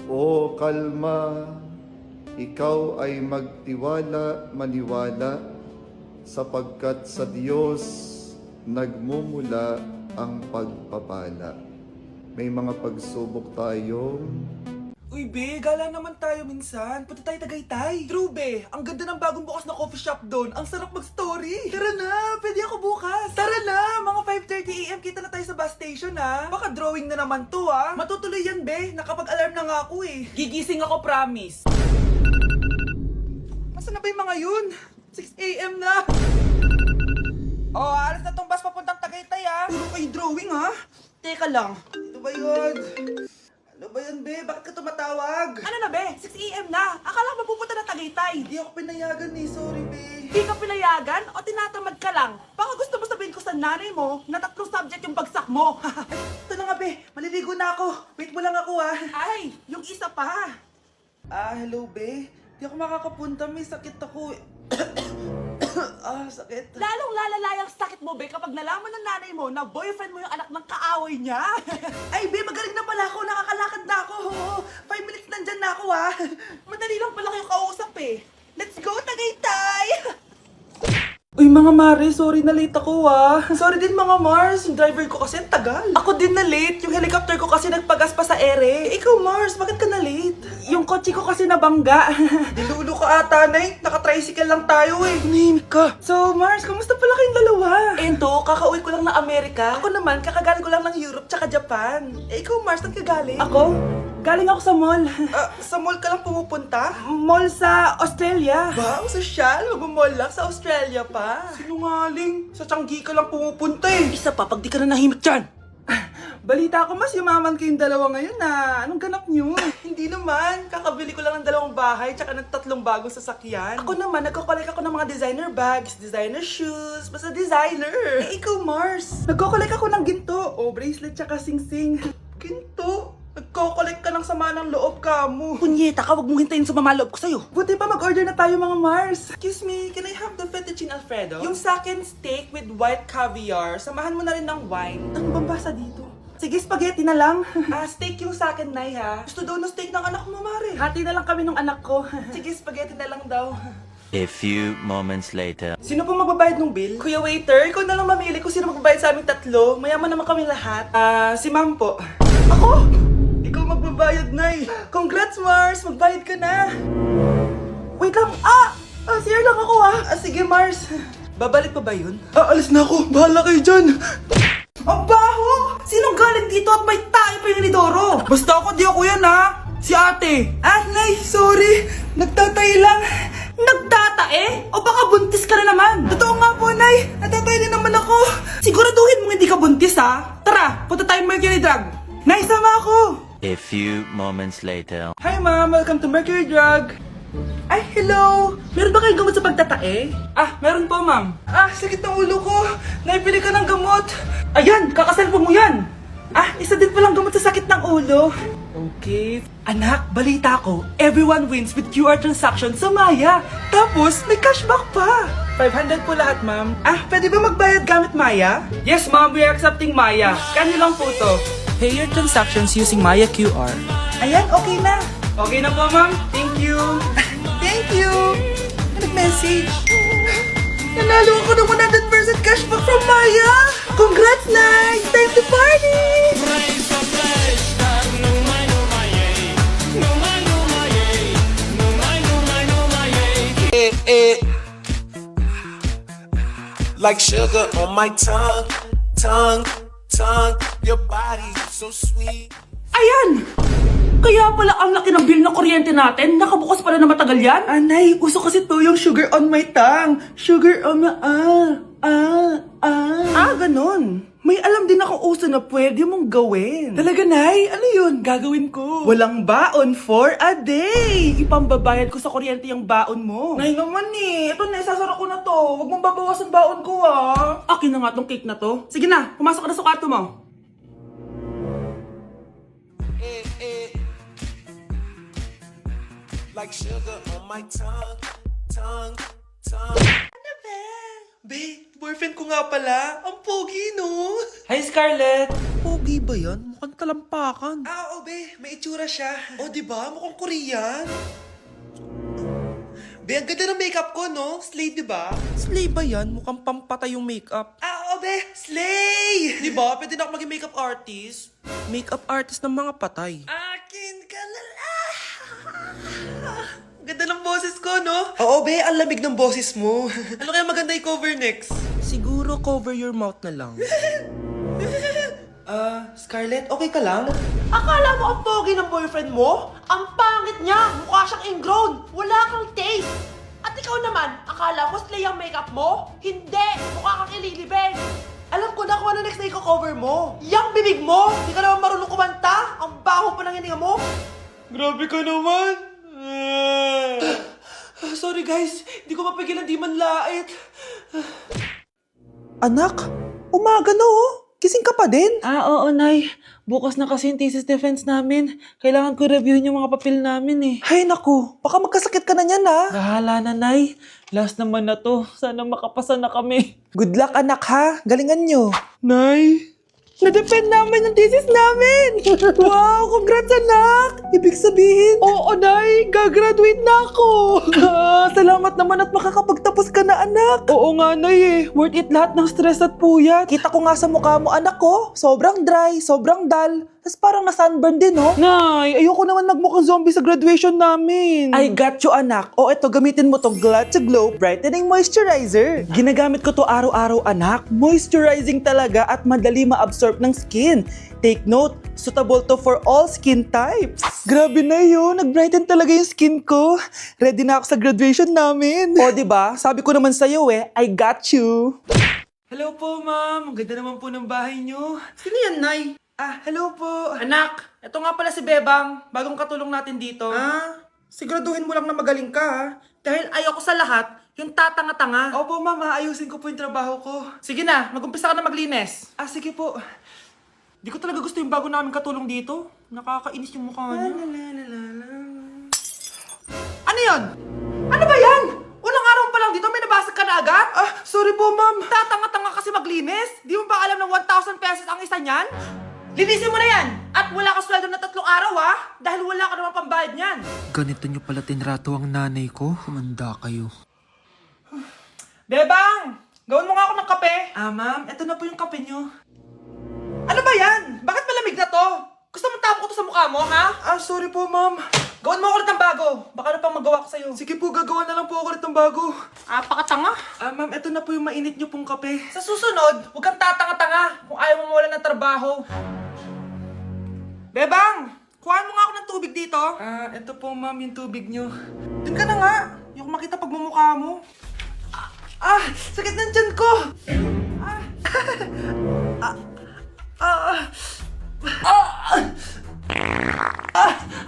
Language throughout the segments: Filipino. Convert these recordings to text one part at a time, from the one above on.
O kalma, ikaw ay magtiwala, maniwala, sapagkat sa Diyos nagmumula ang pagpapala. May mga pagsubok tayong Uy, be, gala naman tayo minsan. Punta tayo Tagaytay. True, be. Ang ganda ng bagong bukas na coffee shop doon. Ang sarap mag-story. Tara na, pwede ako bukas. Tara na, mga 5:30 AM kita na tayo sa bus station, ha? Baka drawing na naman to, ha? Matutuloy yan, be. Nakapag-alarm na nga ako, eh. Gigising ako, promise. Masa na ba yung mga yun? 6 AM na. Oh, alas na tong bus papuntang Tagaytay, ha? Puro kayo drawing, ha? Teka lang. Ito ba yun? Ano ba yan, be? Bakit ka tumatawag? Ano na, be? 6 AM na. Akala ko mapupunta na Tagaytay. Hindi ako pinayagan, eh. Sorry, be. Hindi ka pinayagan o tinatamad ka lang? Baka gusto mo sabihin ko sa nanay mo na 3 subject yung bagsak mo. Ito na nga, be. Maliligo na ako. Wait mo lang ako, ah. Ay, yung isa pa. Hello, be. Hindi ako makakapunta. May sakit ako. Sakit. Lalong lalala yung sakit mo, be, kapag nalaman ng nanay mo na boyfriend mo yung anak ng kaaway niya. Ay, be, magaling na pala ako. Nakakalakad na ako. 5 minutes nandyan na ako, ha. Madali lang pala kayo kausap, eh. Let's go, Tagaytay! Uy, mga Mare, sorry na late ako, ah. Sorry din, mga Mars. Yung driver ko kasi ang tagal. Ako din na late. Yung helicopter ko kasi nagpagas pa sa ere. Ikaw, Mars, bakit ka na late? Yung kotse ko kasi nabangga. Dilulo ka ata, Nay. Naka-tricycle lang tayo, eh. Nahimik ka. So, Mars, kamusta pala kayong dalawa? Ento, kakauwi ko lang ng Amerika. Ako naman, kakagaling ko lang ng Europe tsaka Japan. Ikaw, Mars, saan ka galing? Ako? Galing ako sa mall. Sa mall ka lang pumupunta? Mall sa Australia. Ba, ang sosyal. Mag-mall lang sa Australia pa. Sinungaling. Sa Changi ka lang pumupunta, eh. Isa pa, pag di ka na nahimik dyan. Balita ko, mas yumaman kayong dalawa ngayon, na anong ganap nyo? Hindi naman. Kakabili ko lang ng 2 bahay tsaka ng 3 bagong sasakyan. Ako naman, nagko-collect ako ng mga designer bags, designer shoes, basta designer. Eh, ikaw, Mars. Nagko-collect ako ng ginto. O, bracelet tsaka sing-sing. Ginto? Nagko-collect ka ng sama ng loob ka mo. Punyeta ka, wag mong hintayin sa mamaloob ko sa'yo. Buti pa mag-order na tayo, mga Mars. Excuse me, can I have the fettuccine Alfredo? Yung sa akin steak with white caviar. Samahan mo na rin ng wine. Ano bang basa dito? Sige, spaghetti na lang. Steak yung sa akin, Nay, ha? Gusto daw ng steak ng anak mo, Mare. Hati na lang kami ng anak ko. Sige, spaghetti na lang daw. A few moments later. Sino pong magbabayad ng bill? Kuya waiter, ikaw na lang mamili kung sino magbabayad sa aming 3. Mayaman naman kami lahat. Si Ma'am po. Ako? Ikaw magbabayad, Nay. Congrats, Mars. Magbayad ka na. Wait lang. CR lang ako, ha. Sige, Mars. Babalik pa ba yun? Alis na ako. Bahala kayo dyan. Ang baho! Sinong galing dito at may tae pa yung inidoro? Basta ako, di ako yan, ha. Si ate. Nay, sorry. Nagtatay lang. Nagtatae? O baka buntis ka na naman? Totoo nga po, Nay. Nagtatay din naman ako. Siguraduhin mo hindi ka buntis, ha? Tara, punta tayong Mercury Drug. Nay, sama ako. A few moments later. Hi, Ma'am. Welcome to Mercury Drug. Ay, hello. Meron ba kayong gamot sa pagtatae? Meron po, Ma'am. Sakit ng ulo ko. Naipili ka ng gamot. Ayan, kakaselfon mo yan. Isa din palang gamot sa sakit ng ulo. Okay. Anak, balita ko, everyone wins with QR transaction sa Maya. Tapos, may cashback pa. 500 po lahat, Ma'am. Pwede ba magbayad gamit Maya? Yes, Ma'am. We are accepting Maya. Kanilang po to. Pay your transactions using Maya QR. Ayan, okay na. Okay na po, Ma'am. Thank you. Thank you. Nag-message. Nanalo ako ng 100% cashback from Maya. Congrats, Nay. Time to party. Like sugar on my tongue, your body so sweet. Ayan! Kaya pala ang laki ng bill ng kuryente natin. Nakabukas pala na matagal yan. Nay, uso kasi to yung sugar on my tongue. Sugar on my... Ganon. May alam din ako uso na pwede mong gawin. Talaga, Nay? Ano yun? Gagawin ko. Walang baon for a day. Ipambabayad ko sa kuryente yung baon mo. Nay naman eh. Ito na, isasara ko na to. Huwag mong babawasan baon ko, ha. Akin na nga tong cake na to. Sige na, pumasok ka na sa kwarto mo. Like sugar on my tongue. Ano ba? Babe, boyfriend ko nga pala. Ang pogi, no? Hi, Scarlett. Pogi ba yan? mukhang talampakan. Oo, be. May itsura siya. O, diba? Mukhang Korean. Be, ang ganda ng makeup ko, no? Slay, diba? Slay ba yan? Mukhang pampatay yung makeup. Oo, be. Slay! Diba? Pwede na ako maging makeup artist. Makeup artist ng mga patay. Akin ka na lang. Ganda ng boses ko, no? Oo, be. Ang lamig ng boses mo. Ano kaya maganda i-cover next? Siguro cover your mouth na lang. Scarlett, okay ka lang? Akala mo ang pogi ng boyfriend mo? Ang pangit niya! Mukha siyang ingrown! Wala kang taste! At ikaw naman, akala mo slay ang makeup mo? Hindi! Mukha kang ililibing! Alam ko na kung ano next na i-cover mo. Yang bibig mo! Di ka naman marunong kumanta! Ang baho pa ng hininga mo! Grabe ka naman! Sorry guys, di ko mapigilan di man lait. Anak, umaga na oh. Gising ka pa din? Oo, Nay. Bukas na kasi yung thesis defense namin. Kailangan ko reviewin yung mga papel namin eh. Hay naku, baka magkasakit ka na niyan ha. Bahala na, Nay. Last naman na to. Sana makapasa na kami. Good luck, anak ha. Galingan nyo. Nay, na-defend namin yung thesis namin! Wow! Congrats, anak! Ibig sabihin... Oo, Nay! Gagraduate na ako! Salamat naman at makakapagtapos ka na, anak! Oo nga, Nay eh. Worth it lahat ng stress at puyat. Kita ko nga sa mukha mo, anak ko. Sobrang dry, sobrang dull. Tapos parang na-sunburn din, no? Nay, ayoko naman magmukhang zombie sa graduation namin. I got you, anak. O eto, gamitin mo tong Glad to Glow Brightening Moisturizer. Ginagamit ko to araw-araw, anak. Moisturizing talaga at madali ma-absorb ng skin. Take note, suitable to for all skin types. Grabe na yun, nag-brighten talaga yung skin ko. Ready na ako sa graduation namin. O, diba? Sabi ko naman sa'yo eh, I got you. Hello po, ma'am. Ang ganda naman po ng bahay niyo. Sino yan, Nay? Hello po. Anak, ito nga pala si Bebang. Bagong katulong natin dito. Siguraduhin mo lang na magaling ka, ha? Dahil ayoko sa lahat, yung tatanga-tanga. Opo, ma'am. Ayusin ko po yung trabaho ko. Sige na, mag-umpisa ka na maglinis. Sige po. Di ko talaga gusto yung bago namin katulong dito. Nakakainis yung mukha niya. Ano yun? Ano ba yan? Unang araw pa lang dito, may nabasag ka na agad? Sorry po, ma'am. Tatanga-tanga kasi maglinis? Di mo ba alam na 1,000 pesos ang isa niyan? Linisin mo na yan! At wala ka sweldo na 3 araw, ha? Dahil wala ka naman pambayad niyan. Ganito nyo pala tinrato ang nanay ko? Humanda kayo. Bebang! Gawin mo nga ako ng kape. Ma'am, eto na po yung kape nyo. Ano ba yan? Bakit malamig na to? Gusto mo tapo ko to sa mukha mo, ha? Sorry po, ma'am. Gawin mo ako ulit ng bago. Baka na pang magawa ko sa'yo. Sige po, gagawa na lang po ako ulit ng bago. Pakatanga. Ma'am, eto na po yung mainit nyo pong kape. Sa susunod, huwag kang tatanga-tanga kung ayaw mo mawalan ng trabaho. Bebang! Kuhaan mo nga ako ng tubig dito. Eto po, ma'am, yung tubig nyo. Dun ka na nga. Yung makita pagmumukha mo. Sakit ng tiyan ko!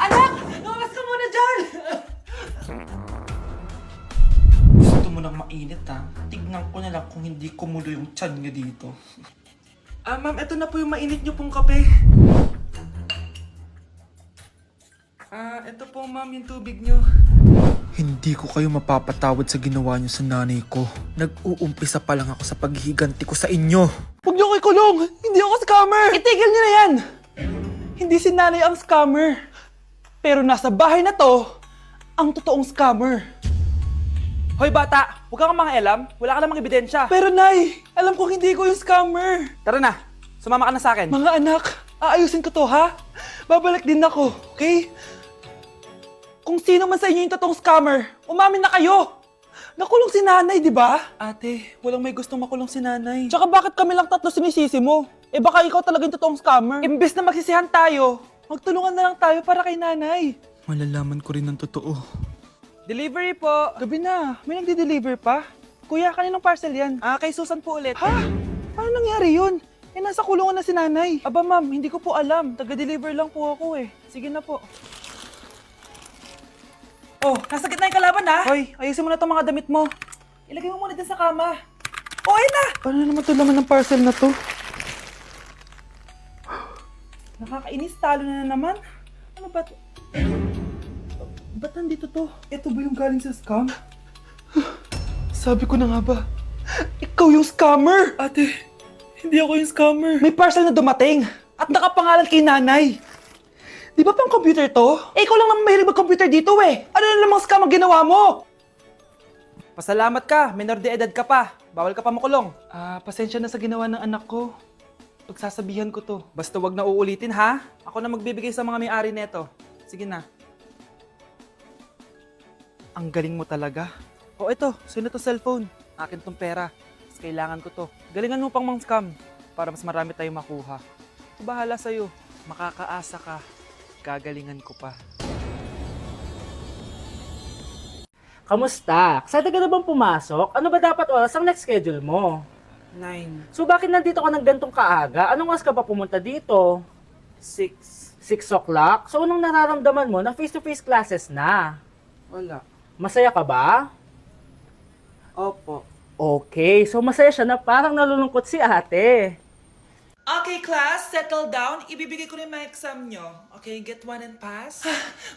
Anak! Lumabas ka muna dyan! Gusto mo nang mainit, ha? Tignan ko na lang kung hindi kumulo yung tiyan nyo dito. Ma'am, eto na po yung mainit nyo pong kape. Eto po, ma'am, yung tubig nyo. Hindi ko kayo mapapatawad sa ginawa nyo sa nanay ko. Nag-uumpisa pa lang ako sa paghihiganti ko sa inyo. Huwag niyo ko ikulong! Hindi ako scammer! Itigil niyo na yan! Hindi si nanay ang scammer. Pero nasa bahay na to, ang totoong scammer. Hoy bata, huwag kang mangialam. Wala ka namang ebidensya. Pero nay, alam ko hindi ko yung scammer. Tara na, sumama ka na sa akin. Mga anak, aayusin ko to ha? Babalik din ako, okay? Kung sino man sa inyo yung totoong scammer, umamin na kayo! Nakulong si nanay, di ba? Ate, walang may gustong makulong si nanay. Tsaka bakit kami lang tatlo sinisisi mo? Baka ikaw talaga yung totoong scammer. Imbes na magsisihan tayo, magtulungan na lang tayo para kay nanay. Malalaman ko rin ng totoo. Delivery po. Gabi na, may nagde-deliver pa? Kuya, kaninong parcel yan? Kay Susan po ulit. Ha? Paano nangyari yun? Nasa kulungan na si nanay. Aba ma'am, hindi ko po alam. Taga-deliver lang po ako eh. Sige na po. Oh, nasa gitna yung kalaban ha? Hoy, ayusin mo na itong mga damit mo. Ilagay mo muna dyan sa kama. Oh, ayun na! Paano naman ito laman ng parcel na to? Nakakainis, talo na naman. Ano ba ito? Ba't nandito to? Ito ba yung galing sa scam? Sabi ko na nga ba? Ikaw yung scammer! Ate, hindi ako yung scammer. May parcel na dumating. At nakapangalan kay nanay. Di ba pang computer to? Eh, ikaw lang naman mahilig mag-computer dito eh. Ano na namang scam ang ginawa mo? Pasalamat ka, minor de edad ka pa. Bawal ka pa makulong. Pasensya na sa ginawa ng anak ko. Pagsasabihan ko to. Basta wag na uulitin ha. Ako na magbibigay sa mga may-ari neto. Sige na. Ang galing mo talaga. O ito, sino to cellphone? Akin tong pera. Mas kailangan ko to. Galingan mo pang mang scam para mas marami tayong makuha. Bahala sa'yo. Makakaasa ka. Gagalingan ko pa. Kamusta? Excited ka na bang pumasok? Ano ba dapat oras ang next schedule mo? 9, So bakit nandito ka ng gantong kaaga? Anong oras ka pa pumunta dito? 6. 6 o'clock? So anong nararamdaman mo na face-to-face classes na? Wala. Masaya ka ba? Opo. Okay, so masaya siya na parang nalulungkot si ate. Okay, class, settle down. Ibibigay ko na yung mga exam nyo. Okay, get one and pass.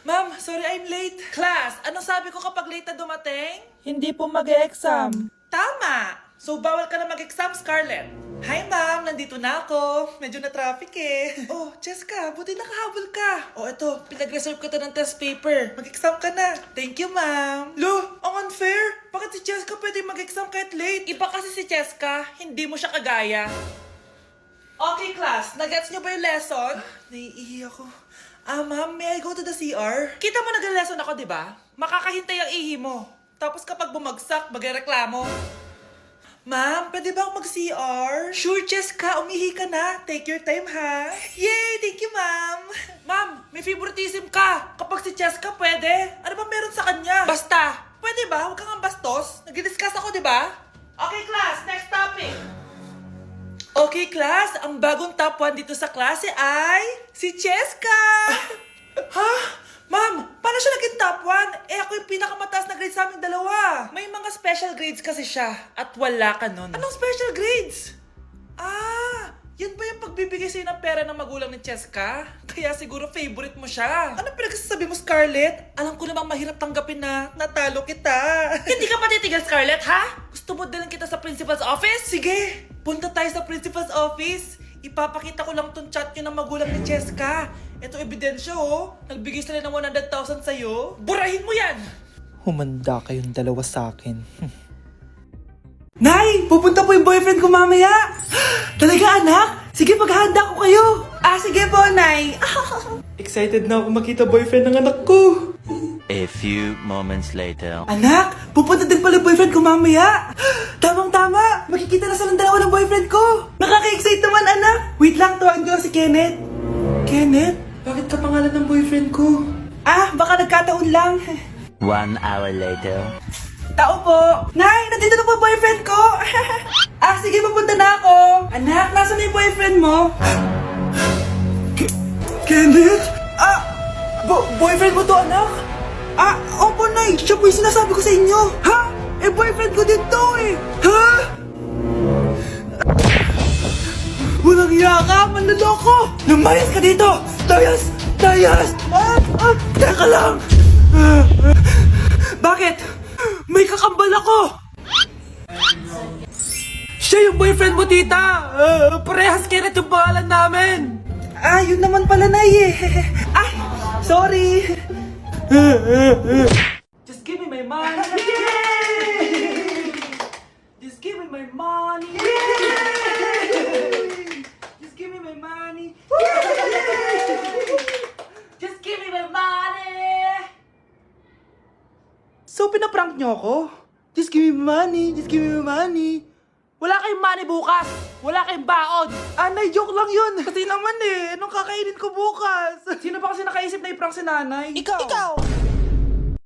Ma'am, sorry I'm late. Class, anong sabi ko kapag late na dumating? Hindi po mag-e-exam. Tama! So, bawal ka na mag-exam, Scarlett. Hi, ma'am. Nandito na ako. Medyo na-traffic eh. Oh, Jessica, buti nakahabol ka. Oh, eto, pinag-reserve ka to ng test paper. Mag-exam ka na. Thank you, ma'am. Lo, ang unfair. Bakit si Jessica pwede mag-exam kahit late? Iba kasi si Jessica, hindi mo siya kagaya. Okay, class. Nagets niyo ba yung lesson? Naiihi ako. Ma'am, may I go to the CR? Kita mo nag-lesson ako, di ba? Makakahintay ang ihi mo. Tapos kapag bumagsak, magreklamo. Ma'am, pwede ba ako mag-CR? Sure, Jessica. Umihi ka na. Take your time, ha? Yay! Thank you, ma'am. Ma'am, may favoritism ka. Kapag si Jessica, pwede. Ano ba meron sa kanya? Basta. Pwede ba? Huwag kang bastos. Nag-discuss ako, di ba? Okay, class. Next topic. Okay, class. Ang bagong top 1 dito sa klase ay si Cheska! Ha? Ma'am, paano siya naging top 1? Eh, ako yung pinakamataas na grade sa aming dalawa. May mga special grades kasi siya at wala ka nun. Anong special grades? Yan ba yung pagbibigay sa'yo ng pera ng magulang ni Cheska? Kaya siguro favorite mo siya. Ano pinagsasabi mo, Scarlett? Alam ko namang mahirap tanggapin na natalo kita. Hindi ka patitigil, Scarlett, ha? Gusto mo dalhin kita sa principal's office? Sige, punta tayo sa principal's office. Ipapakita ko lang tong chat nyo ng magulang ni Cheska. Ito ebidensya, oh. Nagbigay sila ng 100,000 sa'yo. Burahin mo yan! Humanda kayong dalawa sa akin. Nay! Pupunta po yung boyfriend ko mamaya! Talaga, anak? Sige, paghahanda ko kayo! Sige po, Nay! Excited na ako makita boyfriend ng anak ko! A few moments later. Anak! Pupunta din pala yung boyfriend ko mamaya! Tamang-tama! Makikita na silang dalawa ng boyfriend ko! Nakaka-excite naman, anak! Wait lang, tuwan ko si Kenneth. Kenneth? Bakit ka pangalan ng boyfriend ko? Baka nagkataon lang. 1 hour later. Tao po! Nay, nandito na po boyfriend ko! Sige, papunta na ako! Anak, nasa na yung boyfriend mo? Kenneth? Boyfriend mo to, anak? Opo, Nay! Siya po yung sinasabi ko sa inyo! Ha? Boyfriend ko din to eh! Ha? Walang iya ka! Manloloko! Lumayas ka dito! Layas! Layas! Teka lang! Bakit? May kakambal ako! Siya yung boyfriend mo, tita! Parehas Kenneth yung pangalan namin! Yun naman pala, Nay eh. Sorry! Just give me my money! Yay! Just give me my money! Yay! Just give me my money! Just give me my money! So, pinaprank nyo ako? Just give me money, just give me money. Wala kayong money bukas! Wala kayong baon! Nay, joke lang yun! Kasi naman anong kakainin ko bukas? Sino ba kasi nakaisip na i-prank si nanay? Ikaw!